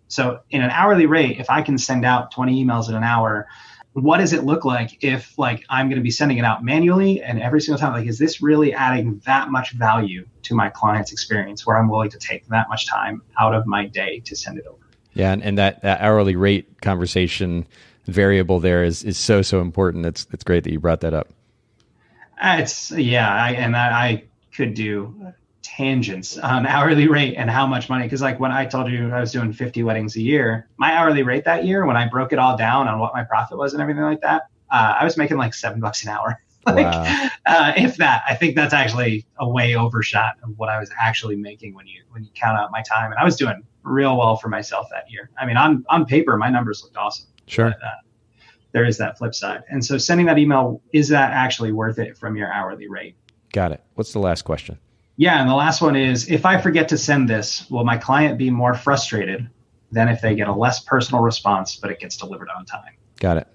So in an hourly rate, if I can send out 20 emails in an hour, what does it look like if like I'm going to be sending it out manually and every single time? Like, is this really adding that much value to my client's experience where I'm willing to take that much time out of my day to send it over? Yeah, and that hourly rate conversation variable there is so important. It's great that you brought that up. I could do tangents on hourly rate and how much money. Because like when I told you I was doing 50 weddings a year, my hourly rate that year, when I broke it all down on what my profit was and everything like that, I was making like $7 an hour. Wow. If that, I think that's actually a way overshot of what I was actually making when you count out my time. And I was doing real well for myself that year. I mean, on paper, my numbers looked awesome. Sure. But, there is that flip side. And so sending that email, is that actually worth it from your hourly rate? Got it. What's the last question? Yeah. And the last one is, if I forget to send this, will my client be more frustrated than if they get a less personal response, but it gets delivered on time? Got it.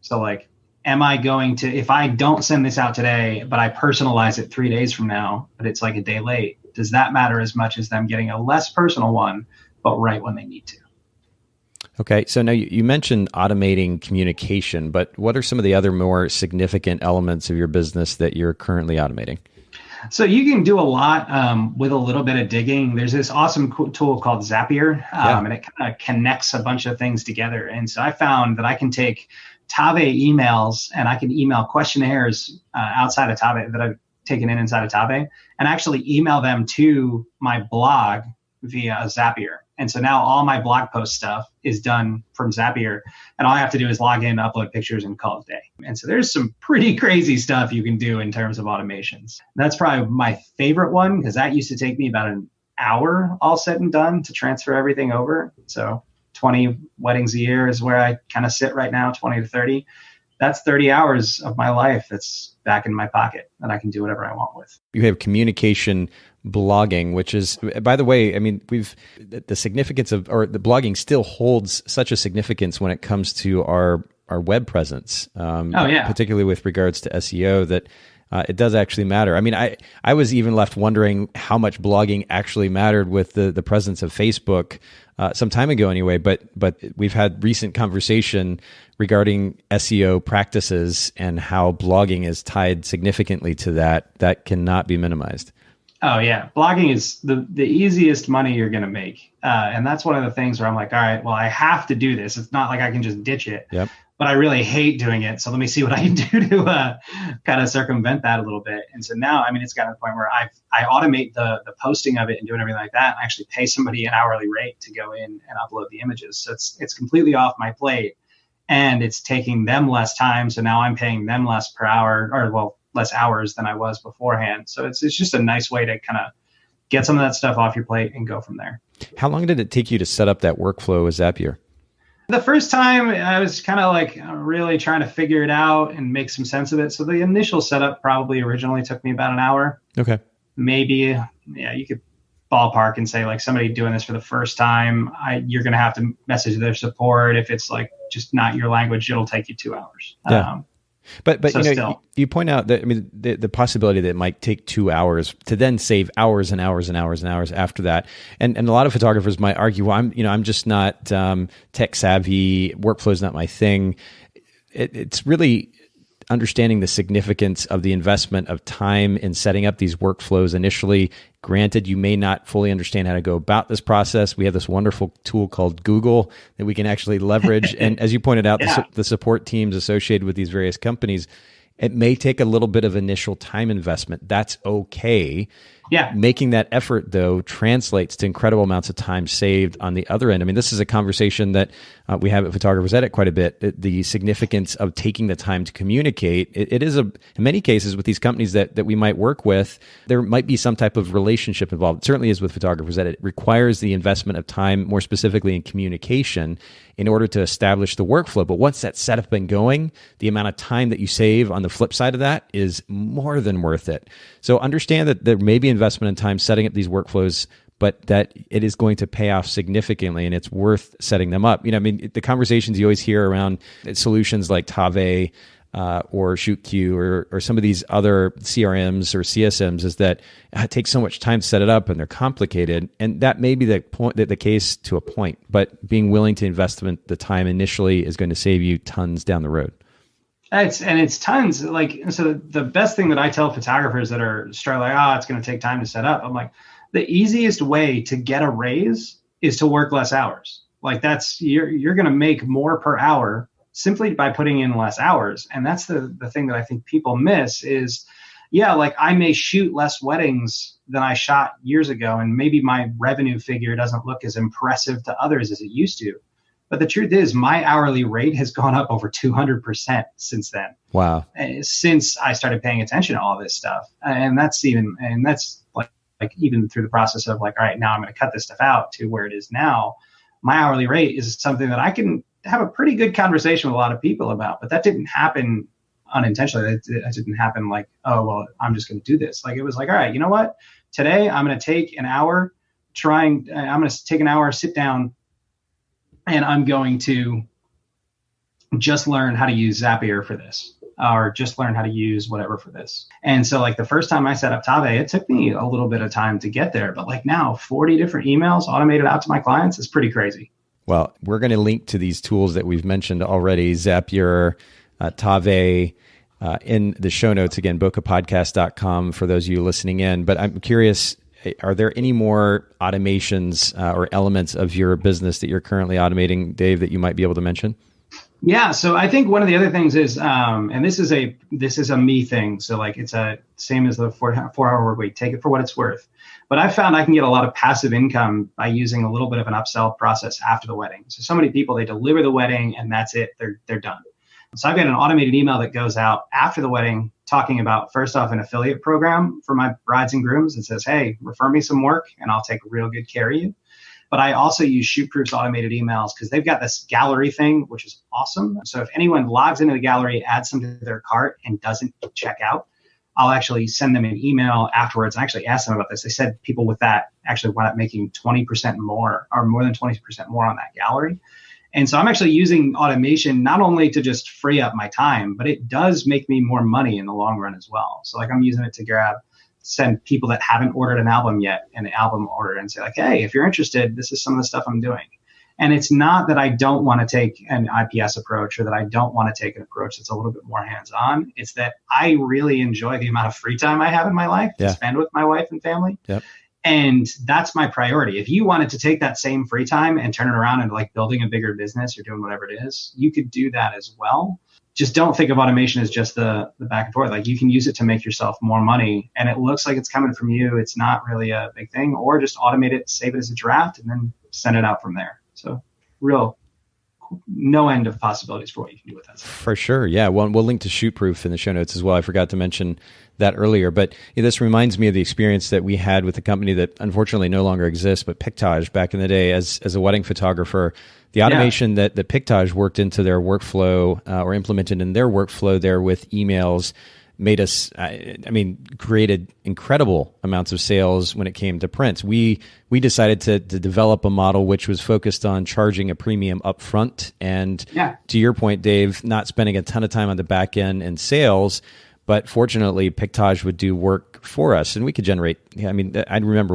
So like, am I going to, if I don't send this out today, but I personalize it 3 days from now, but it's like a day late, does that matter as much as them getting a less personal one, but right when they need to? Okay, so now you mentioned automating communication, but what are some of the other more significant elements of your business that you're currently automating? So you can do a lot with a little bit of digging. There's this awesome tool called Zapier, and it kind of connects a bunch of things together. And so I found that I can take Tave emails and I can email questionnaires outside of Tave that I've taken inside of Tave and actually email them to my blog via Zapier. And so now all my blog post stuff is done from Zapier, and all I have to do is log in, upload pictures, and call it a day. And so there's some pretty crazy stuff you can do in terms of automations. That's probably my favorite one, because that used to take me about an hour all said and done to transfer everything over. So 20 weddings a year is where I kind of sit right now, 20 to 30. That's 30 hours of my life that's back in my pocket that I can do whatever I want with. You have communication blogging, which is, by the way, I mean, the significance of, or the blogging still holds such a significance when it comes to our web presence. Particularly with regards to SEO, that it does actually matter. I mean, I was even left wondering how much blogging actually mattered with the presence of Facebook some time ago anyway, but we've had recent conversation regarding SEO practices and how blogging is tied significantly to that cannot be minimized. Oh yeah. Blogging is the easiest money you're going to make. And that's one of the things where I'm like, all right, well, I have to do this. It's not like I can just ditch it. Yep. But I really hate doing it. So let me see what I can do to kind of circumvent that a little bit. And so now, I mean, it's gotten to the point where I automate the posting of it and doing everything like that. I actually pay somebody an hourly rate to go in and upload the images. So it's completely off my plate, and it's taking them less time. So now I'm paying them less per hour, or well, less hours than I was beforehand. So it's just a nice way to kind of get some of that stuff off your plate and go from there. How long did it take you to set up that workflow with Zapier? The first time I was kind of like really trying to figure it out and make some sense of it. So the initial setup probably originally took me about an hour. Okay. Maybe, yeah, you could ballpark and say like somebody doing this for the first time, you're going to have to message their support. If it's like just not your language, it'll take you 2 hours. Yeah. But so you know, still. you point out that, I mean, the possibility that it might take 2 hours to then save hours and hours and hours and hours after that. And a lot of photographers might argue, well, I'm just not tech savvy. Workflow is not my thing. It's really understanding the significance of the investment of time in setting up these workflows initially. Granted, you may not fully understand how to go about this process. We have this wonderful tool called Google that we can actually leverage. And as you pointed out, the support teams associated with these various companies, it may take a little bit of initial time investment. That's okay. Yeah. Making that effort, though, translates to incredible amounts of time saved on the other end. I mean, this is a conversation that we have at Photographers Edit quite a bit. The significance of taking the time to communicate. It is in many cases with these companies that we might work with, there might be some type of relationship involved. It certainly is with Photographers Edit. It requires the investment of time, more specifically in communication, in order to establish the workflow. But once that's set up and going, the amount of time that you save on the flip side of that is more than worth it. So understand that there may be investment in time setting up these workflows, but that it is going to pay off significantly, and it's worth setting them up. You know, I mean, the conversations you always hear around solutions like Tave or ShootQ or some of these other CRMs or CSMs is that it takes so much time to set it up and they're complicated. And that may be the case to a point, but being willing to invest the time initially is going to save you tons down the road. It's tons. Like, so the best thing that I tell photographers that are struggling, it's going to take time to set up. I'm like, the easiest way to get a raise is to work less hours. Like you're going to make more per hour simply by putting in less hours. And that's the thing that I think people miss is, like I may shoot less weddings than I shot years ago. And maybe my revenue figure doesn't look as impressive to others as it used to. But the truth is my hourly rate has gone up over 200% since then. Wow. Since I started paying attention to all this stuff. And that's like even through the process of like, all right, now I'm going to cut this stuff out to where it is now. My hourly rate is something that I can have a pretty good conversation with a lot of people about, but that didn't happen unintentionally. It didn't happen like, oh, well, I'm just going to do this. Like, it was like, all right, you know what? Today I'm going to take an hour sit down, and I'm going to just learn how to use Zapier for this, or just learn how to use whatever for this. And so like the first time I set up Tave, it took me a little bit of time to get there, but like now 40 different emails automated out to my clients is pretty crazy. Well, we're going to link to these tools that we've mentioned already, Zapier, Tave, in the show notes. Again, bokehpodcast.com for those of you listening in. But I'm curious, are there any more automations or elements of your business that you're currently automating, Dave, that you might be able to mention? Yeah. So I think one of the other things is, and this is a me thing. So like it's a same as the 4-hour work week, take it for what it's worth. But I found I can get a lot of passive income by using a little bit of an upsell process after the wedding. So many people, they deliver the wedding and that's it. They're done. So I've got an automated email that goes out after the wedding talking about, first off, an affiliate program for my brides and grooms that says, hey, refer me some work and I'll take real good care of you. But I also use ShootProof's automated emails because they've got this gallery thing, which is awesome. So if anyone logs into the gallery, adds something to their cart and doesn't check out, I'll actually send them an email afterwards and actually ask them about this. They said people with that actually wound up making 20% more or more than 20% more on that gallery. And so I'm actually using automation not only to just free up my time, but it does make me more money in the long run as well. So like I'm using it to send people that haven't ordered an album yet an album order and say like, hey, if you're interested, this is some of the stuff I'm doing. And it's not that I don't want to take an IPS approach or that I don't want to take an approach that's a little bit more hands-on. It's that I really enjoy the amount of free time I have in my life to spend with my wife and family. Yep. And that's my priority. If you wanted to take that same free time and turn it around into like building a bigger business or doing whatever it is, you could do that as well. Just don't think of automation as just the back and forth. Like you can use it to make yourself more money and it looks like it's coming from you. It's not really a big thing, or just automate it, save it as a draft and then send it out from there. So no end of possibilities for what you can do with that. For sure. Yeah. Well, we'll link to ShootProof in the show notes as well. I forgot to mention that earlier, but this reminds me of the experience that we had with a company that unfortunately no longer exists, but Pictage back in the day as a wedding photographer. The automation that Pictage worked into their workflow or implemented in their workflow there with emails made us, created incredible amounts of sales when it came to prints. We decided to develop a model which was focused on charging a premium upfront. And to your point, Dave, not spending a ton of time on the back end and sales, but fortunately, Pictage would do work for us and we could generate, I remember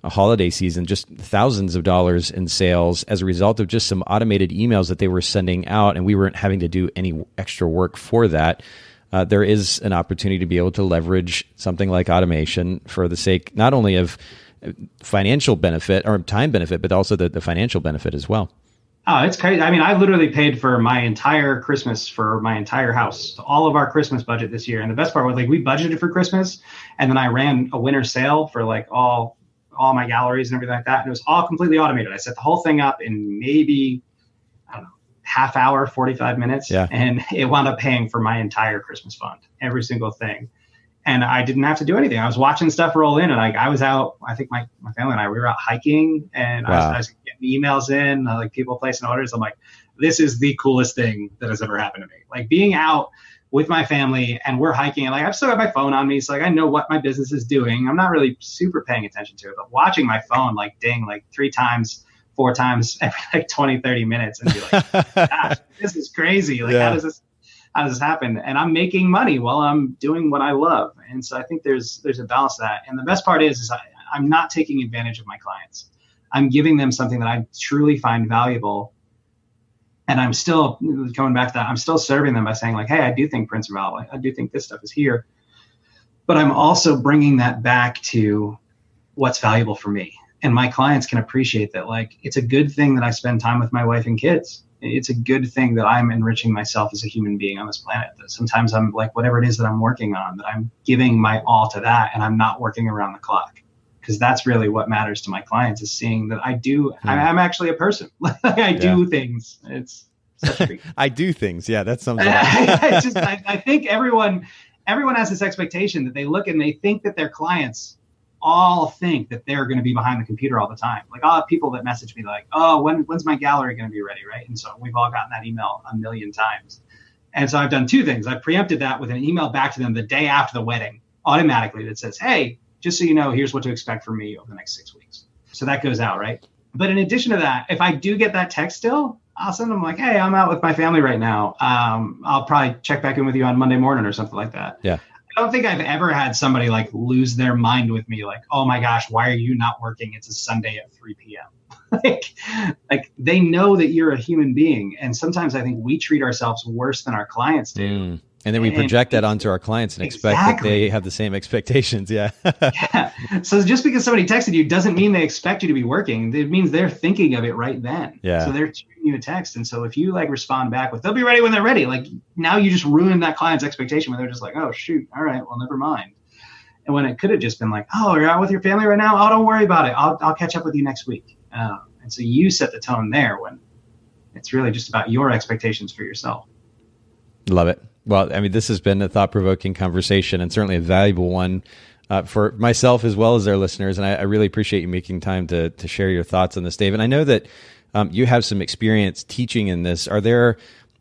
a holiday season, just thousands of dollars in sales as a result of just some automated emails that they were sending out, and we weren't having to do any extra work for that. There is an opportunity to be able to leverage something like automation for the sake not only of financial benefit or time benefit, but also the financial benefit as well. Oh, it's crazy. I literally paid for my entire Christmas for my entire house, all of our Christmas budget this year. And the best part was like we budgeted for Christmas and then I ran a winter sale for like all my galleries and everything like that. And it was all completely automated. I set the whole thing up in maybe, half hour, 45 minutes. Yeah. And it wound up paying for my entire Christmas fund, every single thing. And I didn't have to do anything. I was watching stuff roll in and I was out, I think my family and we were out hiking and I was getting emails in, like people placing orders. I'm like, this is the coolest thing that has ever happened to me. Like being out with my family and we're hiking and like I've still got my phone on me. So like I know what my business is doing. I'm not really super paying attention to it, but watching my phone like ding like 3 times, 4 times every like 20, 30 minutes and be like, gosh, this is crazy. Like how does this happen? And I'm making money while I'm doing what I love. And so I think there's a balance to that. And the best part is I'm not taking advantage of my clients. I'm giving them something that I truly find valuable. And I'm still going back to that. I'm still serving them by saying like, hey, I do think prints are valuable. I do think this stuff is here. But I'm also bringing that back to what's valuable for me. And my clients can appreciate that. Like, it's a good thing that I spend time with my wife and kids. It's a good thing that I'm enriching myself as a human being on this planet. That sometimes I'm like, whatever it is that I'm working on, that I'm giving my all to that and I'm not working around the clock. Because that's really what matters to my clients, is seeing that I'm actually a person. I do things. It's such a big I do things. Yeah, that sounds I think everyone has this expectation that they look and they think that their clients all think that they're going to be behind the computer all the time. Like I'll have people that message me like, oh, when's my gallery going to be ready? Right. And so we've all gotten that email a million times. And so I've done 2 things. I've preempted that with an email back to them the day after the wedding automatically that says, hey, just so you know, here's what to expect from me over the next 6 weeks. So that goes out. Right. But in addition to that, if I do get that text still, I'll send them like, hey, I'm out with my family right now. I'll probably check back in with you on Monday morning or something like that. Yeah. I don't think I've ever had somebody like lose their mind with me. Like, oh my gosh, why are you not working? It's a Sunday at 3 p.m. like they know that you're a human being. And sometimes I think we treat ourselves worse than our clients do. And then we project that onto our clients and expect that they have the same expectations. Yeah. Yeah. So just because somebody texted you doesn't mean they expect you to be working. It means they're thinking of it right then. Yeah. So they're shooting you a text. And so if you like respond back with, they'll be ready when they're ready. Like now you just ruined that client's expectation when they're just like, oh shoot. All right. Well, never mind. And when it could have just been like, oh, you're out with your family right now? Oh, don't worry about it. I'll catch up with you next week. And so you set the tone there when it's really just about your expectations for yourself. Love it. Well, I mean, this has been a thought-provoking conversation and certainly a valuable one for myself as well as our listeners. And I really appreciate you making time to share your thoughts on this, Dave. And I know that you have some experience teaching in this. Are there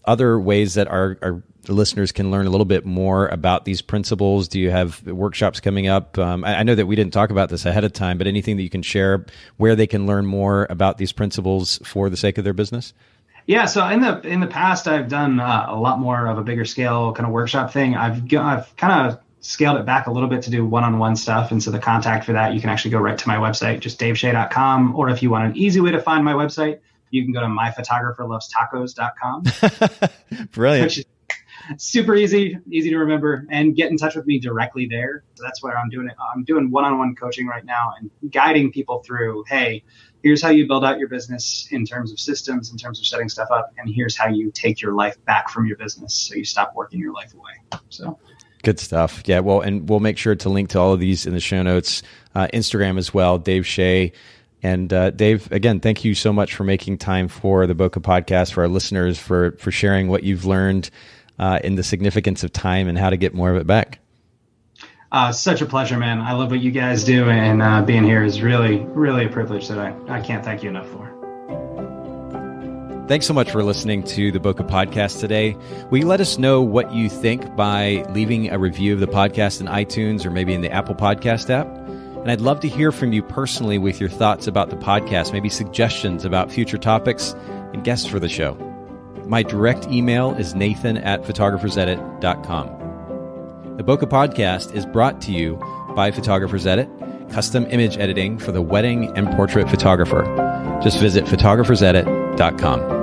other ways that our listeners can learn a little bit more about these principles? Do you have workshops coming up? I know that we didn't talk about this ahead of time, but anything that you can share where they can learn more about these principles for the sake of their business? Yeah, so in the past, I've done a lot more of a bigger scale kind of workshop thing. I've kind of scaled it back a little bit to do one-on-one stuff. And so the contact for that, you can actually go right to my website, just daveshay.com. Or if you want an easy way to find my website, you can go to myphotographerlovestacos.com. Brilliant. Which is super easy to remember, and get in touch with me directly there. So that's where I'm doing it. I'm doing one-on-one coaching right now and guiding people through, hey, here's how you build out your business in terms of systems, in terms of setting stuff up. And here's how you take your life back from your business so you stop working your life away. So good stuff. Yeah. Well, and we'll make sure to link to all of these in the show notes, Instagram as well, Dave Shay. And Dave, again, thank you so much for making time for the Bokeh Podcast, for our listeners, for sharing what you've learned in the significance of time and how to get more of it back. Such a pleasure, man. I love what you guys do, and being here is really, really a privilege that I can't thank you enough for. Thanks so much for listening to the Bokeh Podcast today. Will you let us know what you think by leaving a review of the podcast in iTunes or maybe in the Apple Podcast app? And I'd love to hear from you personally with your thoughts about the podcast, maybe suggestions about future topics and guests for the show. My direct email is nathan@photographersedit.com. The Bokeh Podcast is brought to you by Photographers Edit, custom image editing for the wedding and portrait photographer. Just visit photographersedit.com.